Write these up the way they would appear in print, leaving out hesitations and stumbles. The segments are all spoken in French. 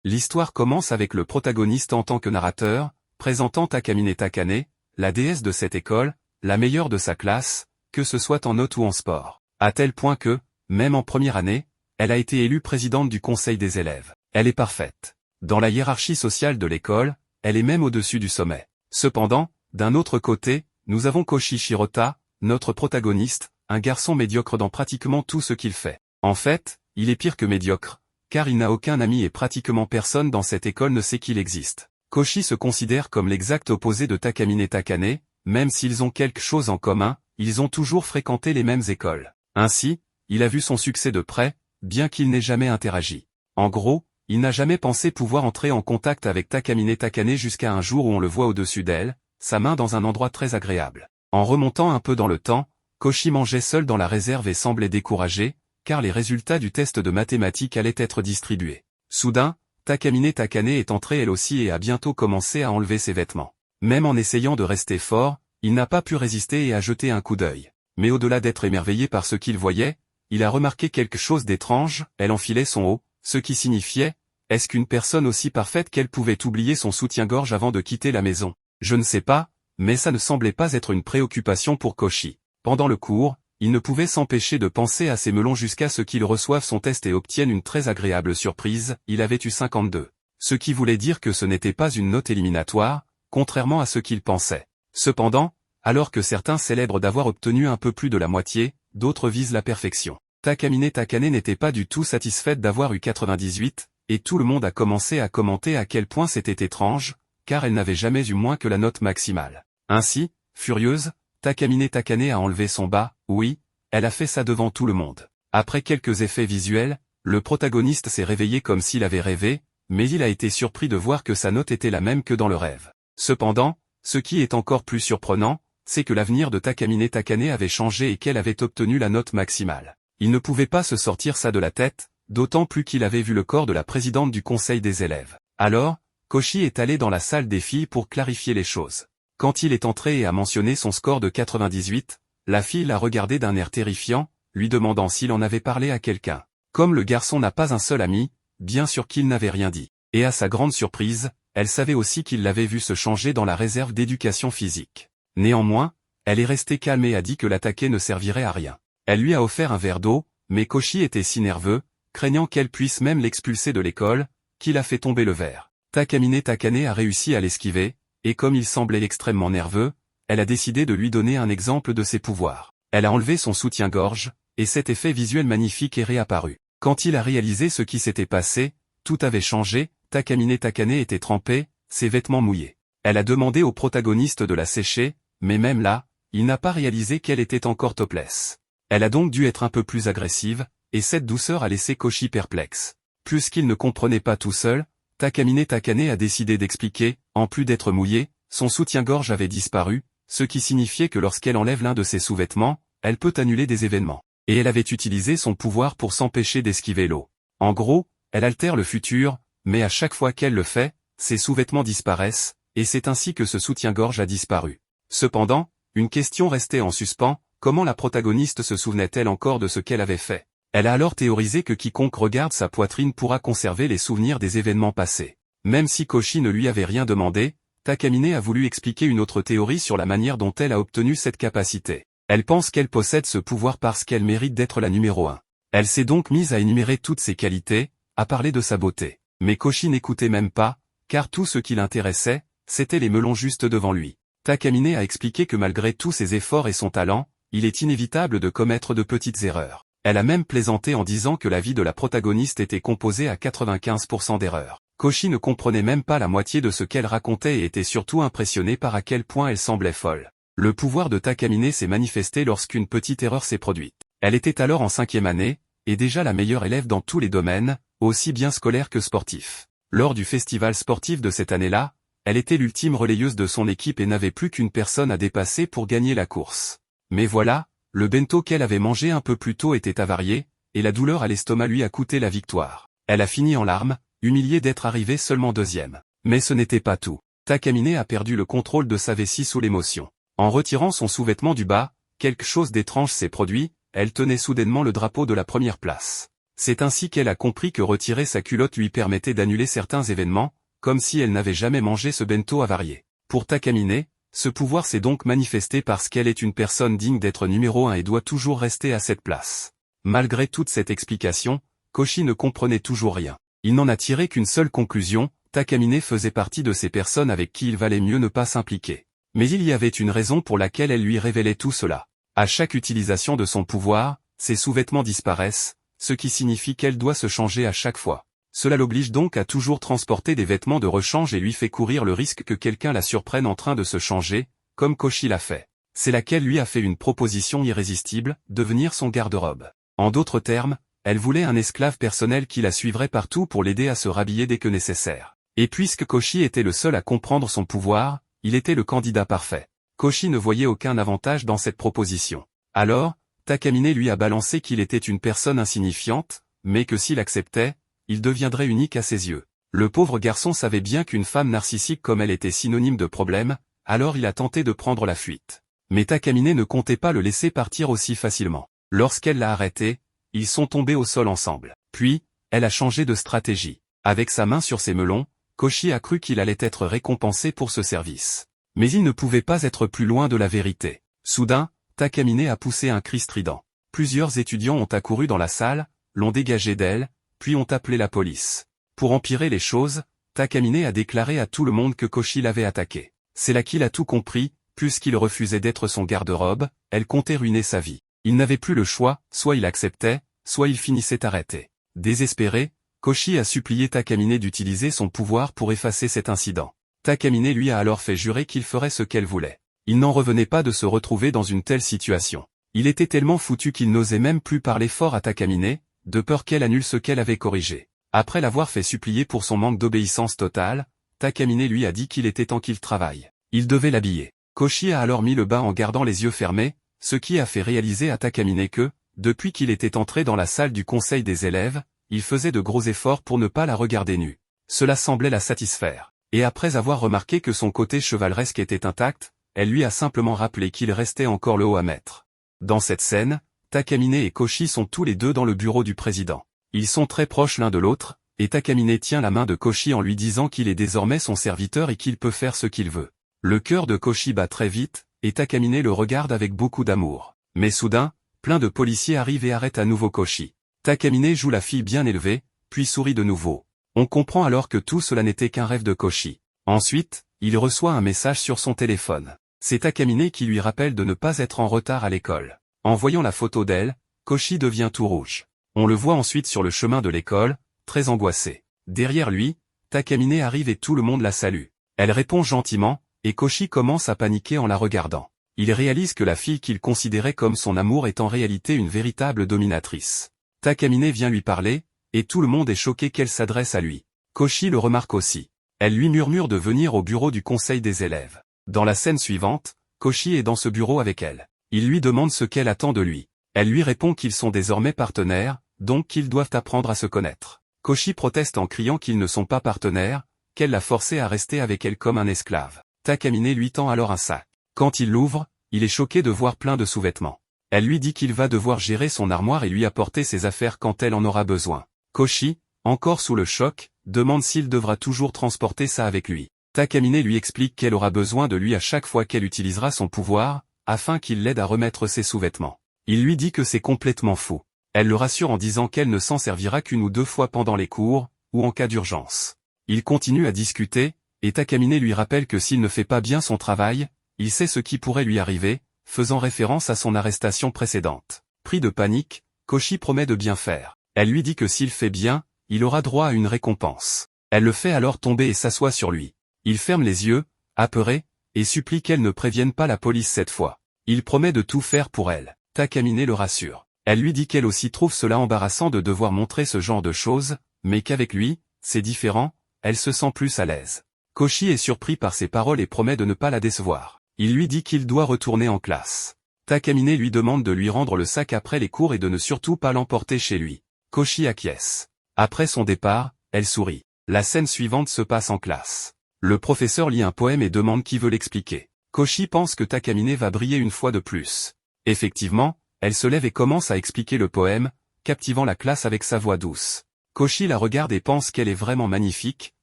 L'histoire commence avec le protagoniste en tant que narrateur, présentant Takamine Takane, la déesse de cette école, la meilleure de sa classe, que ce soit en notes ou en sport. À tel point que, même en première année, elle a été élue présidente du conseil des élèves. Elle est parfaite. Dans la hiérarchie sociale de l'école, elle est même au-dessus du sommet. Cependant, d'un autre côté, nous avons Koshi Shirota, notre protagoniste, un garçon médiocre dans pratiquement tout ce qu'il fait. En fait, il est pire que médiocre, car il n'a aucun ami et pratiquement personne dans cette école ne sait qu'il existe. Koshi se considère comme l'exact opposé de Takamine Takane, même s'ils ont quelque chose en commun, ils ont toujours fréquenté les mêmes écoles. Ainsi, il a vu son succès de près, bien qu'il n'ait jamais interagi. En gros, il n'a jamais pensé pouvoir entrer en contact avec Takamine Takane jusqu'à un jour où on le voit au-dessus d'elle, sa main dans un endroit très agréable. En remontant un peu dans le temps, Koshi mangeait seul dans la réserve et semblait découragé, car les résultats du test de mathématiques allaient être distribués. Soudain, Takamine Takane est entrée elle aussi et a bientôt commencé à enlever ses vêtements. Même en essayant de rester fort, il n'a pas pu résister et a jeté un coup d'œil. Mais au-delà d'être émerveillé par ce qu'il voyait, il a remarqué quelque chose d'étrange, elle enfilait son haut, ce qui signifiait, est-ce qu'une personne aussi parfaite qu'elle pouvait oublier son soutien-gorge avant de quitter la maison? Je ne sais pas, mais ça ne semblait pas être une préoccupation pour Koshi. Pendant le cours, il ne pouvait s'empêcher de penser à ses melons jusqu'à ce qu'il reçoive son test et obtienne une très agréable surprise, il avait eu 52. Ce qui voulait dire que ce n'était pas une note éliminatoire, contrairement à ce qu'il pensait. Cependant, alors que certains célèbrent d'avoir obtenu un peu plus de la moitié, d'autres visent la perfection. Takamine Takane n'était pas du tout satisfaite d'avoir eu 98, et tout le monde a commencé à commenter à quel point c'était étrange, car elle n'avait jamais eu moins que la note maximale. Ainsi, furieuse, Takamine Takane a enlevé son bas, oui, elle a fait ça devant tout le monde. Après quelques effets visuels, le protagoniste s'est réveillé comme s'il avait rêvé, mais il a été surpris de voir que sa note était la même que dans le rêve. Cependant, ce qui est encore plus surprenant, c'est que l'avenir de Takamine Takane avait changé et qu'elle avait obtenu la note maximale. Il ne pouvait pas se sortir ça de la tête, d'autant plus qu'il avait vu le corps de la présidente du conseil des élèves. Alors, Koshi est allé dans la salle des filles pour clarifier les choses. Quand il est entré et a mentionné son score de 98, la fille l'a regardé d'un air terrifiant, lui demandant s'il en avait parlé à quelqu'un. Comme le garçon n'a pas un seul ami, bien sûr qu'il n'avait rien dit. Et à sa grande surprise, elle savait aussi qu'il l'avait vu se changer dans la réserve d'éducation physique. Néanmoins, elle est restée calme et a dit que l'attaquer ne servirait à rien. Elle lui a offert un verre d'eau, mais Koshi était si nerveux, craignant qu'elle puisse même l'expulser de l'école, qu'il a fait tomber le verre. Takamine Takane a réussi à l'esquiver, et comme il semblait extrêmement nerveux, elle a décidé de lui donner un exemple de ses pouvoirs. Elle a enlevé son soutien-gorge, et cet effet visuel magnifique est réapparu. Quand il a réalisé ce qui s'était passé, tout avait changé, Takamine Takane était trempée, ses vêtements mouillés. Elle a demandé au protagoniste de la sécher, mais même là, il n'a pas réalisé qu'elle était encore topless. Elle a donc dû être un peu plus agressive, et cette douceur a laissé Koshi perplexe. Puisqu'il ne comprenait pas tout seul, Takamine Takane a décidé d'expliquer, en plus d'être mouillé, son soutien-gorge avait disparu, ce qui signifiait que lorsqu'elle enlève l'un de ses sous-vêtements, elle peut annuler des événements. Et elle avait utilisé son pouvoir pour s'empêcher d'esquiver l'eau. En gros, elle altère le futur, mais à chaque fois qu'elle le fait, ses sous-vêtements disparaissent, et c'est ainsi que ce soutien-gorge a disparu. Cependant, une question restait en suspens, comment la protagoniste se souvenait-elle encore de ce qu'elle avait fait? Elle a alors théorisé que quiconque regarde sa poitrine pourra conserver les souvenirs des événements passés. Même si Koshi ne lui avait rien demandé, Takamine a voulu expliquer une autre théorie sur la manière dont elle a obtenu cette capacité. Elle pense qu'elle possède ce pouvoir parce qu'elle mérite d'être la numéro 1. Elle s'est donc mise à énumérer toutes ses qualités, à parler de sa beauté. Mais Koshi n'écoutait même pas, car tout ce qui l'intéressait, c'était les melons juste devant lui. Takamine a expliqué que malgré tous ses efforts et son talent, il est inévitable de commettre de petites erreurs. Elle a même plaisanté en disant que la vie de la protagoniste était composée à 95% d'erreurs. Koshi ne comprenait même pas la moitié de ce qu'elle racontait et était surtout impressionné par à quel point elle semblait folle. Le pouvoir de Takamine s'est manifesté lorsqu'une petite erreur s'est produite. Elle était alors en 5e année, et déjà la meilleure élève dans tous les domaines, aussi bien scolaires que sportifs. Lors du festival sportif de cette année-là, elle était l'ultime relayeuse de son équipe et n'avait plus qu'une personne à dépasser pour gagner la course. Mais voilà, le bento qu'elle avait mangé un peu plus tôt était avarié, et la douleur à l'estomac lui a coûté la victoire. Elle a fini en larmes, humiliée d'être arrivée seulement 2e. Mais ce n'était pas tout. Takamine a perdu le contrôle de sa vessie sous l'émotion. En retirant son sous-vêtement du bas, quelque chose d'étrange s'est produit, elle tenait soudainement le drapeau de la première place. C'est ainsi qu'elle a compris que retirer sa culotte lui permettait d'annuler certains événements, comme si elle n'avait jamais mangé ce bento avarié. Pour Takamine, ce pouvoir s'est donc manifesté parce qu'elle est une personne digne d'être numéro 1 et doit toujours rester à cette place. Malgré toute cette explication, Koshi ne comprenait toujours rien. Il n'en a tiré qu'une seule conclusion, Takamine faisait partie de ces personnes avec qui il valait mieux ne pas s'impliquer. Mais il y avait une raison pour laquelle elle lui révélait tout cela. À chaque utilisation de son pouvoir, ses sous-vêtements disparaissent, ce qui signifie qu'elle doit se changer à chaque fois. Cela l'oblige donc à toujours transporter des vêtements de rechange et lui fait courir le risque que quelqu'un la surprenne en train de se changer, comme Koshi l'a fait. C'est laquelle lui a fait une proposition irrésistible, devenir son garde-robe. En d'autres termes, elle voulait un esclave personnel qui la suivrait partout pour l'aider à se rhabiller dès que nécessaire. Et puisque Koshi était le seul à comprendre son pouvoir, il était le candidat parfait. Koshi ne voyait aucun avantage dans cette proposition. Alors, Takamine lui a balancé qu'il était une personne insignifiante, mais que s'il acceptait, il deviendrait unique à ses yeux. Le pauvre garçon savait bien qu'une femme narcissique comme elle était synonyme de problème, alors il a tenté de prendre la fuite. Mais Takamine ne comptait pas le laisser partir aussi facilement. Lorsqu'elle l'a arrêté, ils sont tombés au sol ensemble. Puis, elle a changé de stratégie. Avec sa main sur ses melons, Koshi a cru qu'il allait être récompensé pour ce service. Mais il ne pouvait pas être plus loin de la vérité. Soudain, Takamine a poussé un cri strident. Plusieurs étudiants ont accouru dans la salle, l'ont dégagé d'elle, puis ont appelé la police. Pour empirer les choses, Takamine a déclaré à tout le monde que Koshi l'avait attaqué. C'est là qu'il a tout compris, puisqu'il refusait d'être son garde-robe, elle comptait ruiner sa vie. Il n'avait plus le choix, soit il acceptait, soit il finissait arrêté. Désespéré, Koshi a supplié Takamine d'utiliser son pouvoir pour effacer cet incident. Takamine lui a alors fait jurer qu'il ferait ce qu'elle voulait. Il n'en revenait pas de se retrouver dans une telle situation. Il était tellement foutu qu'il n'osait même plus parler fort à Takamine, de peur qu'elle annule ce qu'elle avait corrigé. Après l'avoir fait supplier pour son manque d'obéissance totale, Takamine lui a dit qu'il était temps qu'il travaille. Il devait l'habiller. Koshi a alors mis le bas en gardant les yeux fermés, ce qui a fait réaliser à Takamine que, depuis qu'il était entré dans la salle du conseil des élèves, il faisait de gros efforts pour ne pas la regarder nue. Cela semblait la satisfaire. Et après avoir remarqué que son côté chevaleresque était intact, elle lui a simplement rappelé qu'il restait encore le haut à mettre. Dans cette scène, Takamine et Koshi sont tous les deux dans le bureau du président. Ils sont très proches l'un de l'autre, et Takamine tient la main de Koshi en lui disant qu'il est désormais son serviteur et qu'il peut faire ce qu'il veut. Le cœur de Koshi bat très vite, et Takamine le regarde avec beaucoup d'amour. Mais soudain, plein de policiers arrivent et arrêtent à nouveau Koshi. Takamine joue la fille bien élevée, puis sourit de nouveau. On comprend alors que tout cela n'était qu'un rêve de Koshi. Ensuite, il reçoit un message sur son téléphone. C'est Takamine qui lui rappelle de ne pas être en retard à l'école. En voyant la photo d'elle, Koshi devient tout rouge. On le voit ensuite sur le chemin de l'école, très angoissé. Derrière lui, Takamine arrive et tout le monde la salue. Elle répond gentiment, et Koshi commence à paniquer en la regardant. Il réalise que la fille qu'il considérait comme son amour est en réalité une véritable dominatrice. Takamine vient lui parler, et tout le monde est choqué qu'elle s'adresse à lui. Koshi le remarque aussi. Elle lui murmure de venir au bureau du conseil des élèves. Dans la scène suivante, Koshi est dans ce bureau avec elle. Il lui demande ce qu'elle attend de lui. Elle lui répond qu'ils sont désormais partenaires, donc qu'ils doivent apprendre à se connaître. Koshi proteste en criant qu'ils ne sont pas partenaires, qu'elle l'a forcé à rester avec elle comme un esclave. Takamine lui tend alors un sac. Quand il l'ouvre, il est choqué de voir plein de sous-vêtements. Elle lui dit qu'il va devoir gérer son armoire et lui apporter ses affaires quand elle en aura besoin. Koshi, encore sous le choc, demande s'il devra toujours transporter ça avec lui. Takamine lui explique qu'elle aura besoin de lui à chaque fois qu'elle utilisera son pouvoir, afin qu'il l'aide à remettre ses sous-vêtements. Il lui dit que c'est complètement fou. Elle le rassure en disant qu'elle ne s'en servira qu'une ou deux fois pendant les cours, ou en cas d'urgence. Ils continuent à discuter, et Takamine lui rappelle que s'il ne fait pas bien son travail, il sait ce qui pourrait lui arriver, faisant référence à son arrestation précédente. Pris de panique, Koshi promet de bien faire. Elle lui dit que s'il fait bien, il aura droit à une récompense. Elle le fait alors tomber et s'assoit sur lui. Il ferme les yeux, apeuré, et supplie qu'elle ne prévienne pas la police cette fois. Il promet de tout faire pour elle. Takamine le rassure. Elle lui dit qu'elle aussi trouve cela embarrassant de devoir montrer ce genre de choses, mais qu'avec lui, c'est différent, elle se sent plus à l'aise. Koshi est surpris par ses paroles et promet de ne pas la décevoir. Il lui dit qu'il doit retourner en classe. Takamine lui demande de lui rendre le sac après les cours et de ne surtout pas l'emporter chez lui. Koshi acquiesce. Après son départ, elle sourit. La scène suivante se passe en classe. Le professeur lit un poème et demande qui veut l'expliquer. Koshi pense que Takamine va briller une fois de plus. Effectivement, elle se lève et commence à expliquer le poème, captivant la classe avec sa voix douce. Koshi la regarde et pense qu'elle est vraiment magnifique,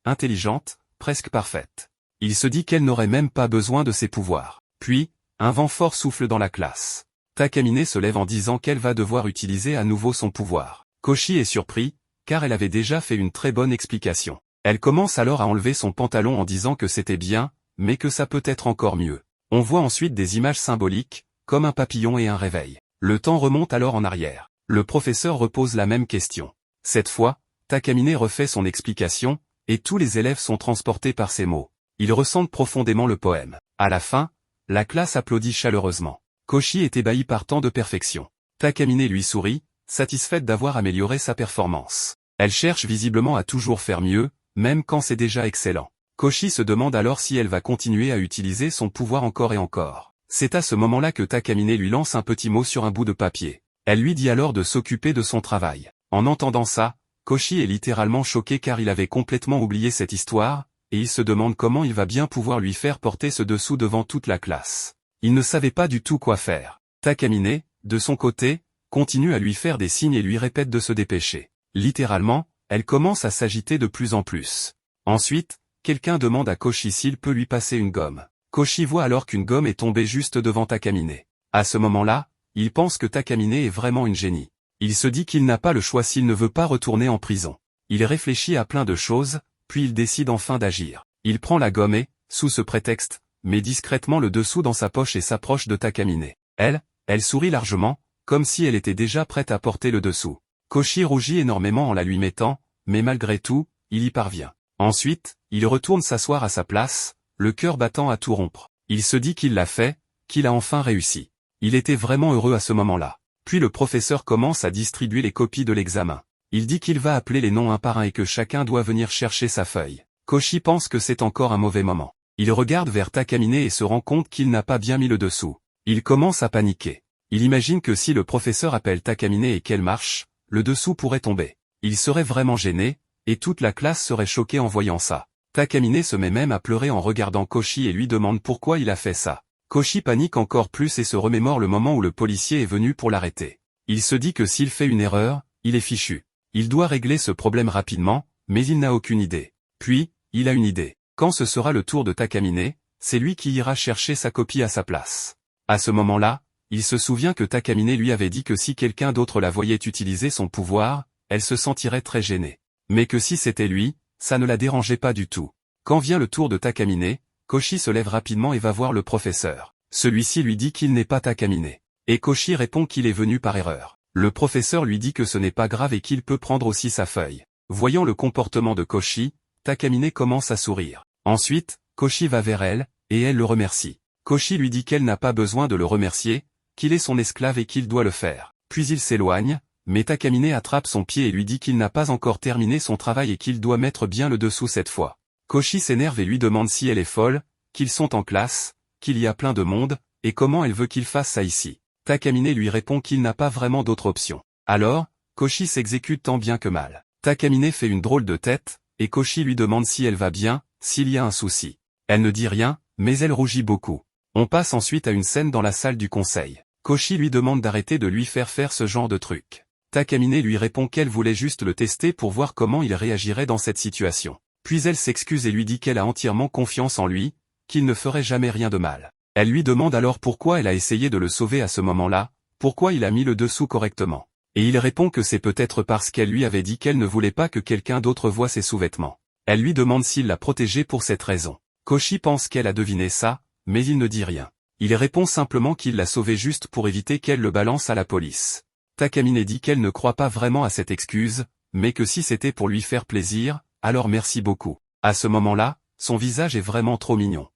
intelligente, presque parfaite. Il se dit qu'elle n'aurait même pas besoin de ses pouvoirs. Puis, un vent fort souffle dans la classe. Takamine se lève en disant qu'elle va devoir utiliser à nouveau son pouvoir. Koshi est surpris, car elle avait déjà fait une très bonne explication. Elle commence alors à enlever son pantalon en disant que c'était bien, mais que ça peut être encore mieux. On voit ensuite des images symboliques, comme un papillon et un réveil. Le temps remonte alors en arrière. Le professeur repose la même question. Cette fois, Takamine refait son explication, et tous les élèves sont transportés par ces mots. Ils ressentent profondément le poème. À la fin, la classe applaudit chaleureusement. Koshi est ébahi par tant de perfection. Takamine lui sourit, satisfaite d'avoir amélioré sa performance. Elle cherche visiblement à toujours faire mieux, même quand c'est déjà excellent. Koshi se demande alors si elle va continuer à utiliser son pouvoir encore et encore. C'est à ce moment-là que Takamine lui lance un petit mot sur un bout de papier. Elle lui dit alors de s'occuper de son travail. En entendant ça, Koshi est littéralement choqué car il avait complètement oublié cette histoire, et il se demande comment il va bien pouvoir lui faire porter ce dessous devant toute la classe. Il ne savait pas du tout quoi faire. Takamine, de son côté, continue à lui faire des signes et lui répète de se dépêcher. Littéralement, elle commence à s'agiter de plus en plus. Ensuite, quelqu'un demande à Koshi s'il peut lui passer une gomme. Koshi voit alors qu'une gomme est tombée juste devant Takamine. À ce moment-là, il pense que Takamine est vraiment une génie. Il se dit qu'il n'a pas le choix s'il ne veut pas retourner en prison. Il réfléchit à plein de choses, puis il décide enfin d'agir. Il prend la gomme et, sous ce prétexte, met discrètement le dessous dans sa poche et s'approche de Takamine. Elle sourit largement, comme si elle était déjà prête à porter le dessous. Koshi rougit énormément en la lui mettant, mais malgré tout, il y parvient. Ensuite, il retourne s'asseoir à sa place, le cœur battant à tout rompre. Il se dit qu'il l'a fait, qu'il a enfin réussi. Il était vraiment heureux à ce moment-là. Puis le professeur commence à distribuer les copies de l'examen. Il dit qu'il va appeler les noms un par un et que chacun doit venir chercher sa feuille. Koshi pense que c'est encore un mauvais moment. Il regarde vers Takamine et se rend compte qu'il n'a pas bien mis le dessous. Il commence à paniquer. Il imagine que si le professeur appelle Takamine et qu'elle marche, le dessous pourrait tomber. Il serait vraiment gêné, et toute la classe serait choquée en voyant ça. Takamine se met même à pleurer en regardant Koshi et lui demande pourquoi il a fait ça. Koshi panique encore plus et se remémore le moment où le policier est venu pour l'arrêter. Il se dit que s'il fait une erreur, il est fichu. Il doit régler ce problème rapidement, mais il n'a aucune idée. Puis, il a une idée. Quand ce sera le tour de Takamine, c'est lui qui ira chercher sa copie à sa place. À ce moment-là, il se souvient que Takamine lui avait dit que si quelqu'un d'autre la voyait utiliser son pouvoir, elle se sentirait très gênée. Mais que si c'était lui, ça ne la dérangeait pas du tout. Quand vient le tour de Takamine, Koshi se lève rapidement et va voir le professeur. Celui-ci lui dit qu'il n'est pas Takamine. Et Koshi répond qu'il est venu par erreur. Le professeur lui dit que ce n'est pas grave et qu'il peut prendre aussi sa feuille. Voyant le comportement de Koshi, Takamine commence à sourire. Ensuite, Koshi va vers elle, et elle le remercie. Koshi lui dit qu'elle n'a pas besoin de le remercier, qu'il est son esclave et qu'il doit le faire. Puis il s'éloigne, mais Takamine attrape son pied et lui dit qu'il n'a pas encore terminé son travail et qu'il doit mettre bien le dessous cette fois. Koshi s'énerve et lui demande si elle est folle, qu'ils sont en classe, qu'il y a plein de monde, et comment elle veut qu'il fasse ça ici. Takamine lui répond qu'il n'a pas vraiment d'autre option. Alors, Koshi s'exécute tant bien que mal. Takamine fait une drôle de tête, et Koshi lui demande si elle va bien, s'il y a un souci. Elle ne dit rien, mais elle rougit beaucoup. On passe ensuite à une scène dans la salle du conseil. Koshi lui demande d'arrêter de lui faire ce genre de truc. Takamine lui répond qu'elle voulait juste le tester pour voir comment il réagirait dans cette situation. Puis elle s'excuse et lui dit qu'elle a entièrement confiance en lui, qu'il ne ferait jamais rien de mal. Elle lui demande alors pourquoi elle a essayé de le sauver à ce moment-là, pourquoi il a mis le dessous correctement. Et il répond que c'est peut-être parce qu'elle lui avait dit qu'elle ne voulait pas que quelqu'un d'autre voie ses sous-vêtements. Elle lui demande s'il l'a protégée pour cette raison. Koshi pense qu'elle a deviné ça, mais il ne dit rien. Il répond simplement qu'il l'a sauvée juste pour éviter qu'elle le balance à la police. Takamine dit qu'elle ne croit pas vraiment à cette excuse, mais que si c'était pour lui faire plaisir, alors merci beaucoup. À ce moment-là, son visage est vraiment trop mignon.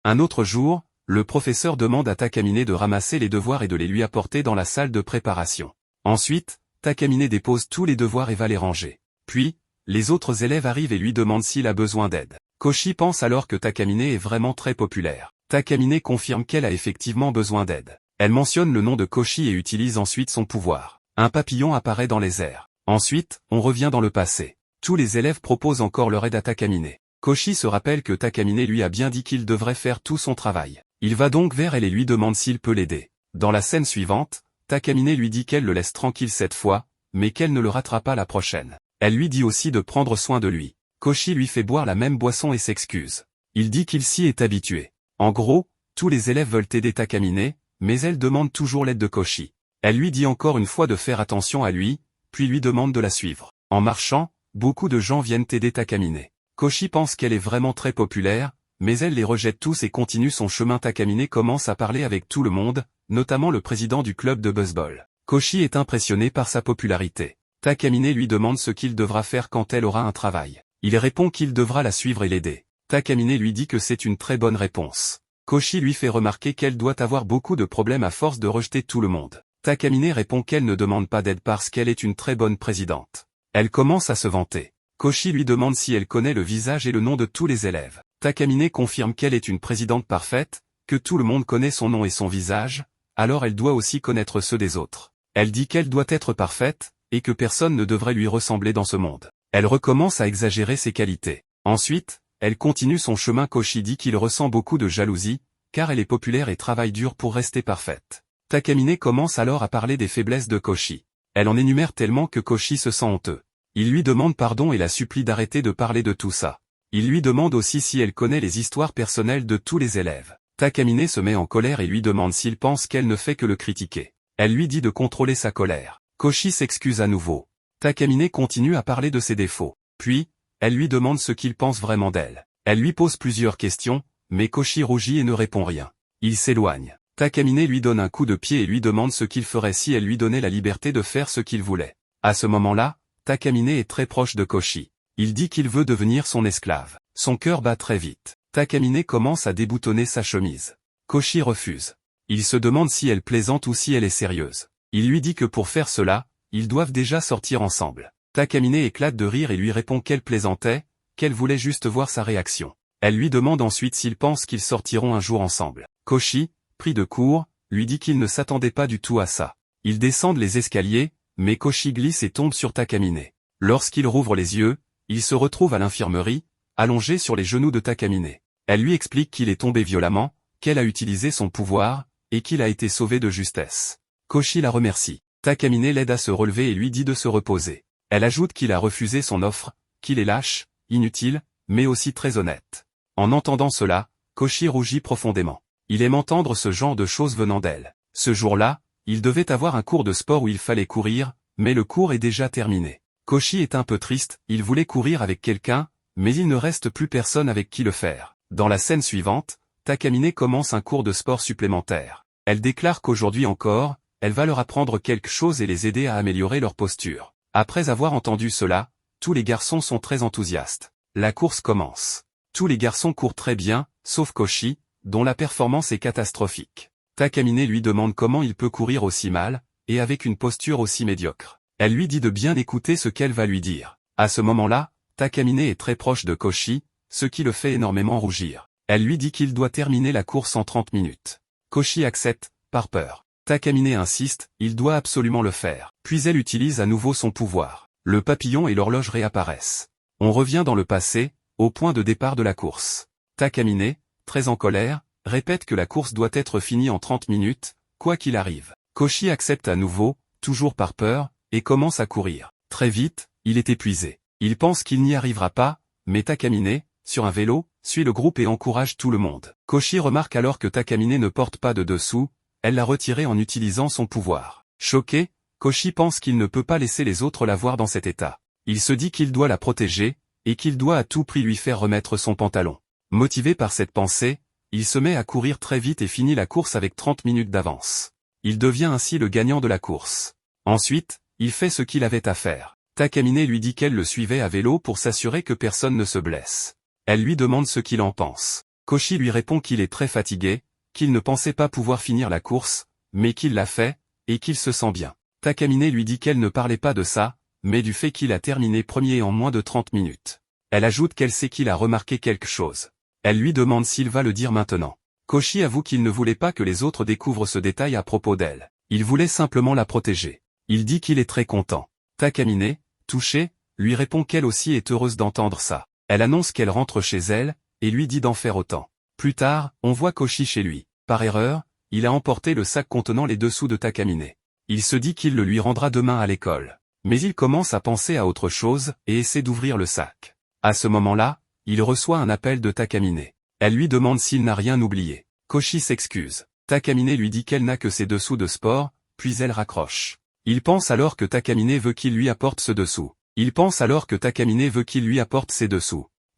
Un autre jour, le professeur demande à Takamine de ramasser les devoirs et de les lui apporter dans la salle de préparation. Ensuite, Takamine dépose tous les devoirs et va les ranger. Puis, les autres élèves arrivent et lui demandent s'il a besoin d'aide. Koshi pense alors que Takamine est vraiment très populaire. Takamine confirme qu'elle a effectivement besoin d'aide. Elle mentionne le nom de Koshi et utilise ensuite son pouvoir. Un papillon apparaît dans les airs. Ensuite, on revient dans le passé. Tous les élèves proposent encore leur aide à Takamine. Koshi se rappelle que Takamine lui a bien dit qu'il devrait faire tout son travail. Il va donc vers elle et lui demande s'il peut l'aider. Dans la scène suivante, Takamine lui dit qu'elle le laisse tranquille cette fois, mais qu'elle ne le ratera pas la prochaine. Elle lui dit aussi de prendre soin de lui. Koshi lui fait boire la même boisson et s'excuse. Il dit qu'il s'y est habitué. En gros, tous les élèves veulent aider Takamine, mais elle demande toujours l'aide de Koshi. Elle lui dit encore une fois de faire attention à lui, puis lui demande de la suivre. En marchant, beaucoup de gens viennent aider Takamine. Koshi pense qu'elle est vraiment très populaire, mais elle les rejette tous et continue son chemin. Takamine commence à parler avec tout le monde, notamment le président du club de baseball. Koshi est impressionné par sa popularité. Takamine lui demande ce qu'il devra faire quand elle aura un travail. Il répond qu'il devra la suivre et l'aider. Takamine lui dit que c'est une très bonne réponse. Koshi lui fait remarquer qu'elle doit avoir beaucoup de problèmes à force de rejeter tout le monde. Takamine répond qu'elle ne demande pas d'aide parce qu'elle est une très bonne présidente. Elle commence à se vanter. Koshi lui demande si elle connaît le visage et le nom de tous les élèves. Takamine confirme qu'elle est une présidente parfaite, que tout le monde connaît son nom et son visage, alors elle doit aussi connaître ceux des autres. Elle dit qu'elle doit être parfaite, et que personne ne devrait lui ressembler dans ce monde. Elle recommence à exagérer ses qualités. Ensuite, elle continue son chemin. Koshi dit qu'il ressent beaucoup de jalousie, car elle est populaire et travaille dur pour rester parfaite. Takamine commence alors à parler des faiblesses de Koshi. Elle en énumère tellement que Koshi se sent honteux. Il lui demande pardon et la supplie d'arrêter de parler de tout ça. Il lui demande aussi si elle connaît les histoires personnelles de tous les élèves. Takamine se met en colère et lui demande s'il pense qu'elle ne fait que le critiquer. Elle lui dit de contrôler sa colère. Koshi s'excuse à nouveau. Takamine continue à parler de ses défauts. Puis, elle lui demande ce qu'il pense vraiment d'elle. Elle lui pose plusieurs questions, mais Koshi rougit et ne répond rien. Il s'éloigne. Takamine lui donne un coup de pied et lui demande ce qu'il ferait si elle lui donnait la liberté de faire ce qu'il voulait. À ce moment-là, Takamine est très proche de Koshi. Il dit qu'il veut devenir son esclave. Son cœur bat très vite. Takamine commence à déboutonner sa chemise. Koshi refuse. Il se demande si elle plaisante ou si elle est sérieuse. Il lui dit que pour faire cela, ils doivent déjà sortir ensemble. Takamine éclate de rire et lui répond qu'elle plaisantait, qu'elle voulait juste voir sa réaction. Elle lui demande ensuite s'il pense qu'ils sortiront un jour ensemble. Koshi, pris de court, lui dit qu'il ne s'attendait pas du tout à ça. Ils descendent les escaliers, mais Koshi glisse et tombe sur Takamine. Lorsqu'il rouvre les yeux, il se retrouve à l'infirmerie, allongé sur les genoux de Takamine. Elle lui explique qu'il est tombé violemment, qu'elle a utilisé son pouvoir, et qu'il a été sauvé de justesse. Koshi la remercie. Takamine l'aide à se relever et lui dit de se reposer. Elle ajoute qu'il a refusé son offre, qu'il est lâche, inutile, mais aussi très honnête. En entendant cela, Koshi rougit profondément. Il aime entendre ce genre de choses venant d'elle. Ce jour-là, il devait avoir un cours de sport où il fallait courir, mais le cours est déjà terminé. Koshi est un peu triste, il voulait courir avec quelqu'un, mais il ne reste plus personne avec qui le faire. Dans la scène suivante, Takamine commence un cours de sport supplémentaire. Elle déclare qu'aujourd'hui encore, elle va leur apprendre quelque chose et les aider à améliorer leur posture. Après avoir entendu cela, tous les garçons sont très enthousiastes. La course commence. Tous les garçons courent très bien, sauf Koshi, dont la performance est catastrophique. Takamine lui demande comment il peut courir aussi mal, et avec une posture aussi médiocre. Elle lui dit de bien écouter ce qu'elle va lui dire. À ce moment-là, Takamine est très proche de Koshi, ce qui le fait énormément rougir. Elle lui dit qu'il doit terminer la course en 30 minutes. Koshi accepte, par peur. Takamine insiste, il doit absolument le faire. Puis elle utilise à nouveau son pouvoir. Le papillon et l'horloge réapparaissent. On revient dans le passé, au point de départ de la course. Takamine, très en colère, répète que la course doit être finie en 30 minutes, quoi qu'il arrive. Koshi accepte à nouveau, toujours par peur, et commence à courir. Très vite, il est épuisé. Il pense qu'il n'y arrivera pas, mais Takamine, sur un vélo, suit le groupe et encourage tout le monde. Koshi remarque alors que Takamine ne porte pas de dessous, elle l'a retiré en utilisant son pouvoir. Choqué, Koshi pense qu'il ne peut pas laisser les autres la voir dans cet état. Il se dit qu'il doit la protéger, et qu'il doit à tout prix lui faire remettre son pantalon. Motivé par cette pensée, il se met à courir très vite et finit la course avec 30 minutes d'avance. Il devient ainsi le gagnant de la course. Ensuite, il fait ce qu'il avait à faire. Takamine lui dit qu'elle le suivait à vélo pour s'assurer que personne ne se blesse. Elle lui demande ce qu'il en pense. Koshi lui répond qu'il est très fatigué, qu'il ne pensait pas pouvoir finir la course, mais qu'il l'a fait, et qu'il se sent bien. Takamine lui dit qu'elle ne parlait pas de ça, mais du fait qu'il a terminé premier en moins de 30 minutes. Elle ajoute qu'elle sait qu'il a remarqué quelque chose. Elle lui demande s'il va le dire maintenant. Koshi avoue qu'il ne voulait pas que les autres découvrent ce détail à propos d'elle. Il voulait simplement la protéger. Il dit qu'il est très content. Takamine, touchée, lui répond qu'elle aussi est heureuse d'entendre ça. Elle annonce qu'elle rentre chez elle, et lui dit d'en faire autant. Plus tard, on voit Koshi chez lui. Par erreur, il a emporté le sac contenant les dessous de Takamine. Il se dit qu'il le lui rendra demain à l'école. Mais il commence à penser à autre chose et essaie d'ouvrir le sac. À ce moment-là, il reçoit un appel de Takamine. Elle lui demande s'il n'a rien oublié. Koshi s'excuse. Takamine lui dit qu'elle n'a que ses dessous de sport, puis elle raccroche. Il pense alors que Takamine veut qu'il lui apporte ce dessous.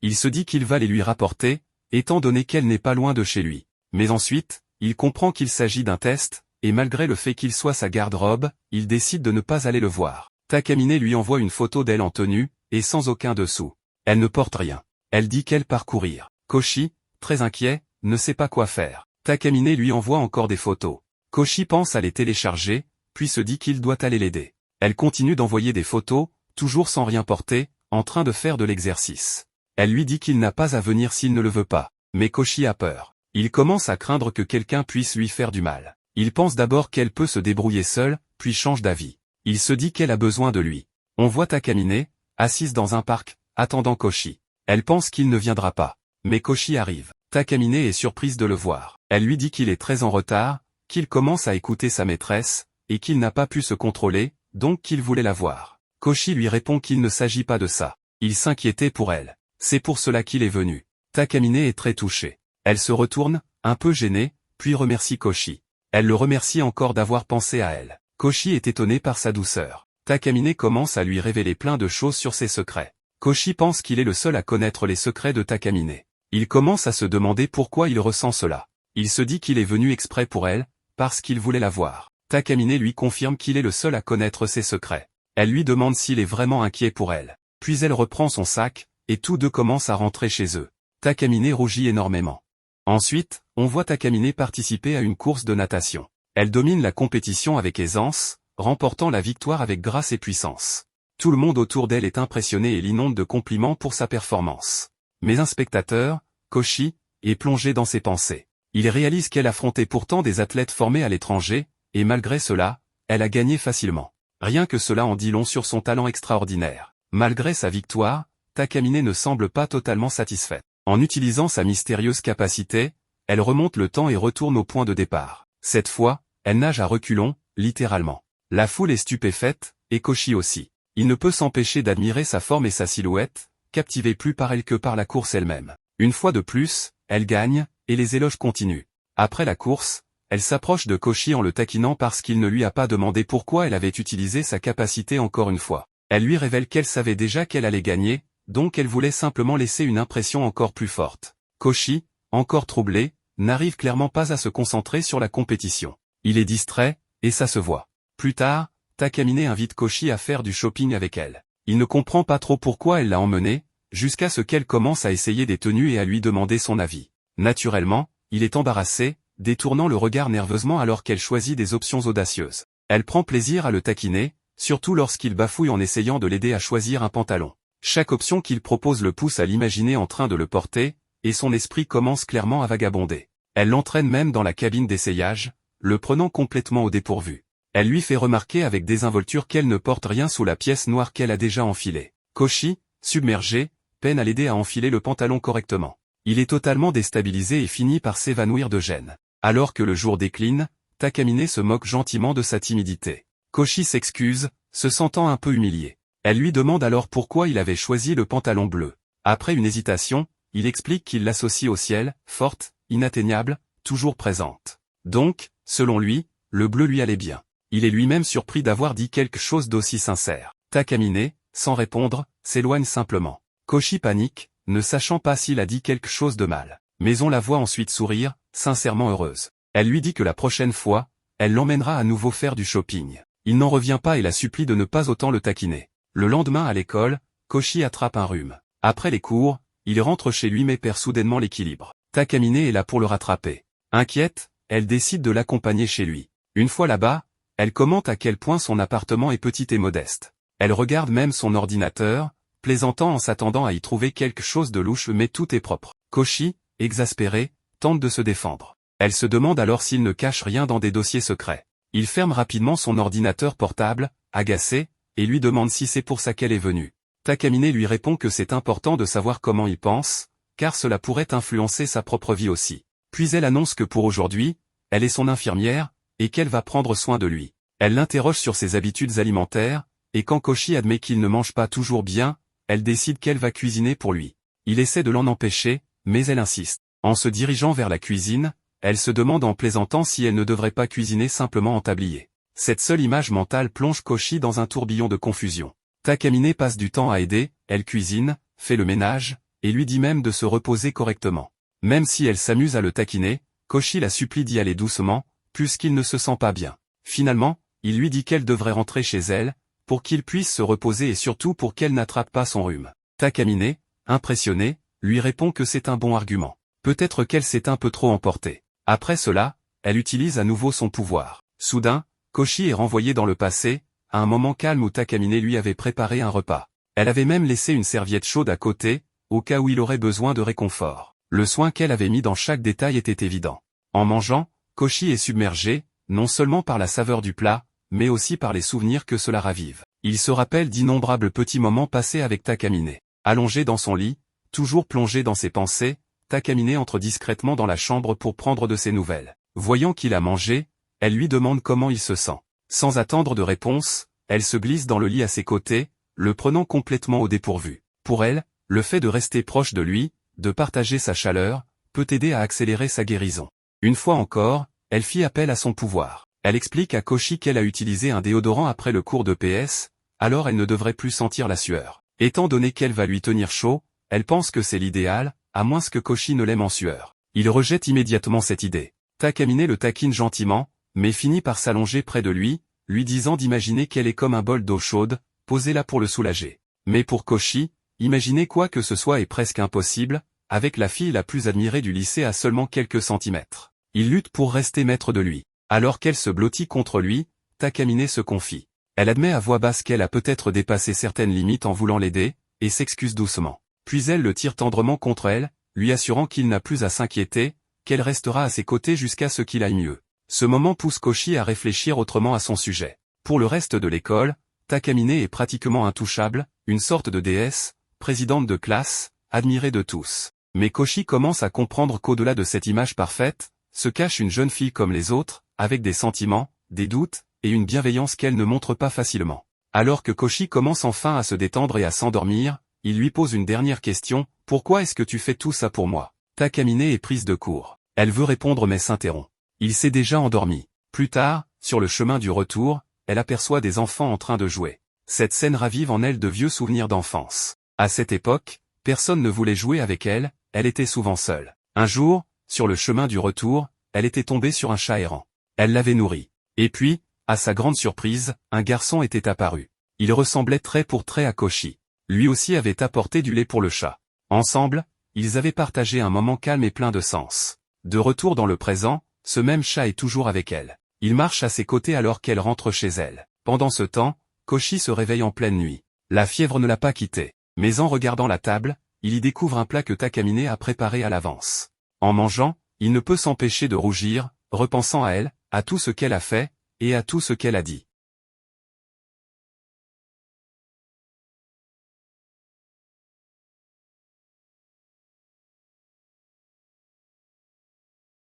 Il se dit qu'il va les lui rapporter, étant donné qu'elle n'est pas loin de chez lui. Mais ensuite, il comprend qu'il s'agit d'un test, et malgré le fait qu'il soit sa garde-robe, il décide de ne pas aller le voir. Takamine lui envoie une photo d'elle en tenue, et sans aucun dessous. Elle ne porte rien. Elle dit qu'elle part courir. Koshi, très inquiet, ne sait pas quoi faire. Takamine lui envoie encore des photos. Koshi pense à les télécharger, puis se dit qu'il doit aller l'aider. Elle continue d'envoyer des photos, toujours sans rien porter, en train de faire de l'exercice. Elle lui dit qu'il n'a pas à venir s'il ne le veut pas. Mais Koshi a peur. Il commence à craindre que quelqu'un puisse lui faire du mal. Il pense d'abord qu'elle peut se débrouiller seule, puis change d'avis. Il se dit qu'elle a besoin de lui. On voit Takamine, assise dans un parc, attendant Koshi. Elle pense qu'il ne viendra pas. Mais Koshi arrive. Takamine est surprise de le voir. Elle lui dit qu'il est très en retard, qu'il commence à écouter sa maîtresse, et qu'il n'a pas pu se contrôler, donc qu'il voulait la voir. Koshi lui répond qu'il ne s'agit pas de ça. Il s'inquiétait pour elle. C'est pour cela qu'il est venu. Takamine est très touchée. Elle se retourne, un peu gênée, puis remercie Koshi. Elle le remercie encore d'avoir pensé à elle. Koshi est étonné par sa douceur. Takamine commence à lui révéler plein de choses sur ses secrets. Koshi pense qu'il est le seul à connaître les secrets de Takamine. Il commence à se demander pourquoi il ressent cela. Il se dit qu'il est venu exprès pour elle, parce qu'il voulait la voir. Takamine lui confirme qu'il est le seul à connaître ses secrets. Elle lui demande s'il est vraiment inquiet pour elle. Puis elle reprend son sac, et tous deux commencent à rentrer chez eux. Takamine rougit énormément. Ensuite, on voit Takamine participer à une course de natation. Elle domine la compétition avec aisance, remportant la victoire avec grâce et puissance. Tout le monde autour d'elle est impressionné et l'inonde de compliments pour sa performance. Mais un spectateur, Koshi, est plongé dans ses pensées. Il réalise qu'elle affrontait pourtant des athlètes formés à l'étranger, et malgré cela, elle a gagné facilement. Rien que cela en dit long sur son talent extraordinaire. Malgré sa victoire, Takamine ne semble pas totalement satisfaite. En utilisant sa mystérieuse capacité, elle remonte le temps et retourne au point de départ. Cette fois, elle nage à reculons, littéralement. La foule est stupéfaite, et Koshi aussi. Il ne peut s'empêcher d'admirer sa forme et sa silhouette, captivé plus par elle que par la course elle-même. Une fois de plus, elle gagne, et les éloges continuent. Après la course, elle s'approche de Koshi en le taquinant parce qu'il ne lui a pas demandé pourquoi elle avait utilisé sa capacité encore une fois. Elle lui révèle qu'elle savait déjà qu'elle allait gagner, donc elle voulait simplement laisser une impression encore plus forte. Koshi, encore troublé, n'arrive clairement pas à se concentrer sur la compétition. Il est distrait, et ça se voit. Plus tard, Takamine invite Koshi à faire du shopping avec elle. Il ne comprend pas trop pourquoi elle l'a emmené, jusqu'à ce qu'elle commence à essayer des tenues et à lui demander son avis. Naturellement, il est embarrassé, détournant le regard nerveusement alors qu'elle choisit des options audacieuses. Elle prend plaisir à le taquiner, surtout lorsqu'il bafouille en essayant de l'aider à choisir un pantalon. Chaque option qu'il propose le pousse à l'imaginer en train de le porter, et son esprit commence clairement à vagabonder. Elle l'entraîne même dans la cabine d'essayage, le prenant complètement au dépourvu. Elle lui fait remarquer avec désinvolture qu'elle ne porte rien sous la pièce noire qu'elle a déjà enfilée. Koshi, submergé, peine à l'aider à enfiler le pantalon correctement. Il est totalement déstabilisé et finit par s'évanouir de gêne. Alors que le jour décline, Takamine se moque gentiment de sa timidité. Koshi s'excuse, se sentant un peu humilié. Elle lui demande alors pourquoi il avait choisi le pantalon bleu. Après une hésitation, il explique qu'il l'associe au ciel, forte, inatteignable, toujours présente. Donc, selon lui, le bleu lui allait bien. Il est lui-même surpris d'avoir dit quelque chose d'aussi sincère. Takamine, sans répondre, s'éloigne simplement. Koshi panique, ne sachant pas s'il a dit quelque chose de mal. Mais on la voit ensuite sourire, sincèrement heureuse. Elle lui dit que la prochaine fois, elle l'emmènera à nouveau faire du shopping. Il n'en revient pas et la supplie de ne pas autant le taquiner. Le lendemain à l'école, Koshi attrape un rhume. Après les cours, il rentre chez lui mais perd soudainement l'équilibre. Takamine est là pour le rattraper. Inquiète, elle décide de l'accompagner chez lui. Une fois là-bas, elle commente à quel point son appartement est petit et modeste. Elle regarde même son ordinateur, plaisantant en s'attendant à y trouver quelque chose de louche mais tout est propre. Koshi, exaspéré, tente de se défendre. Elle se demande alors s'il ne cache rien dans des dossiers secrets. Il ferme rapidement son ordinateur portable, agacé, et lui demande si c'est pour ça qu'elle est venue. Takamine lui répond que c'est important de savoir comment il pense, car cela pourrait influencer sa propre vie aussi. Puis elle annonce que pour aujourd'hui, elle est son infirmière, et qu'elle va prendre soin de lui. Elle l'interroge sur ses habitudes alimentaires, et quand Koshi admet qu'il ne mange pas toujours bien, elle décide qu'elle va cuisiner pour lui. Il essaie de l'en empêcher, mais elle insiste. En se dirigeant vers la cuisine, elle se demande en plaisantant si elle ne devrait pas cuisiner simplement en tablier. Cette seule image mentale plonge Koshi dans un tourbillon de confusion. Takamine passe du temps à aider, elle cuisine, fait le ménage, et lui dit même de se reposer correctement. Même si elle s'amuse à le taquiner, Koshi la supplie d'y aller doucement, puisqu'il ne se sent pas bien. Finalement, il lui dit qu'elle devrait rentrer chez elle, pour qu'il puisse se reposer et surtout pour qu'elle n'attrape pas son rhume. Takamine, impressionné, lui répond que c'est un bon argument. Peut-être qu'elle s'est un peu trop emportée. Après cela, elle utilise à nouveau son pouvoir. Soudain, Koshi est renvoyé dans le passé, à un moment calme où Takamine lui avait préparé un repas. Elle avait même laissé une serviette chaude à côté, au cas où il aurait besoin de réconfort. Le soin qu'elle avait mis dans chaque détail était évident. En mangeant, Koshi est submergé, non seulement par la saveur du plat, mais aussi par les souvenirs que cela ravive. Il se rappelle d'innombrables petits moments passés avec Takamine. Allongé dans son lit, toujours plongé dans ses pensées, Takamine entre discrètement dans la chambre pour prendre de ses nouvelles. Voyant qu'il a mangé, elle lui demande comment il se sent. Sans attendre de réponse, elle se glisse dans le lit à ses côtés, le prenant complètement au dépourvu. Pour elle, le fait de rester proche de lui, de partager sa chaleur, peut aider à accélérer sa guérison. Une fois encore, elle fit appel à son pouvoir. Elle explique à Koshi qu'elle a utilisé un déodorant après le cours de PS, alors elle ne devrait plus sentir la sueur. Étant donné qu'elle va lui tenir chaud, elle pense que c'est l'idéal, à moins que Koshi ne l'aime en sueur. Il rejette immédiatement cette idée. Takamine le taquine gentiment, mais finit par s'allonger près de lui disant d'imaginer qu'elle est comme un bol d'eau chaude, posé là pour le soulager. Mais pour Koshi, imaginer quoi que ce soit est presque impossible, avec la fille la plus admirée du lycée à seulement quelques centimètres. Il lutte pour rester maître de lui. Alors qu'elle se blottit contre lui, Takamine se confie. Elle admet à voix basse qu'elle a peut-être dépassé certaines limites en voulant l'aider, et s'excuse doucement. Puis elle le tire tendrement contre elle, lui assurant qu'il n'a plus à s'inquiéter, qu'elle restera à ses côtés jusqu'à ce qu'il aille mieux. Ce moment pousse Koshi à réfléchir autrement à son sujet. Pour le reste de l'école, Takamine est pratiquement intouchable, une sorte de déesse, présidente de classe, admirée de tous. Mais Koshi commence à comprendre qu'au-delà de cette image parfaite, se cache une jeune fille comme les autres, avec des sentiments, des doutes, et une bienveillance qu'elle ne montre pas facilement. Alors que Koshi commence enfin à se détendre et à s'endormir, il lui pose une dernière question, « Pourquoi est-ce que tu fais tout ça pour moi ?» Takamine est prise de court. Elle veut répondre mais s'interrompt. Il s'est déjà endormi. Plus tard, sur le chemin du retour, elle aperçoit des enfants en train de jouer. Cette scène ravive en elle de vieux souvenirs d'enfance. À cette époque, personne ne voulait jouer avec elle, elle était souvent seule. Un jour, sur le chemin du retour, elle était tombée sur un chat errant. Elle l'avait nourri. Et puis, à sa grande surprise, un garçon était apparu. Il ressemblait trait pour trait à Koshi. Lui aussi avait apporté du lait pour le chat. Ensemble, ils avaient partagé un moment calme et plein de sens. De retour dans le présent, ce même chat est toujours avec elle. Il marche à ses côtés alors qu'elle rentre chez elle. Pendant ce temps, Koshi se réveille en pleine nuit. La fièvre ne l'a pas quitté. Mais en regardant la table, il y découvre un plat que Takamine a préparé à l'avance. En mangeant, il ne peut s'empêcher de rougir, repensant à elle, à tout ce qu'elle a fait, et à tout ce qu'elle a dit.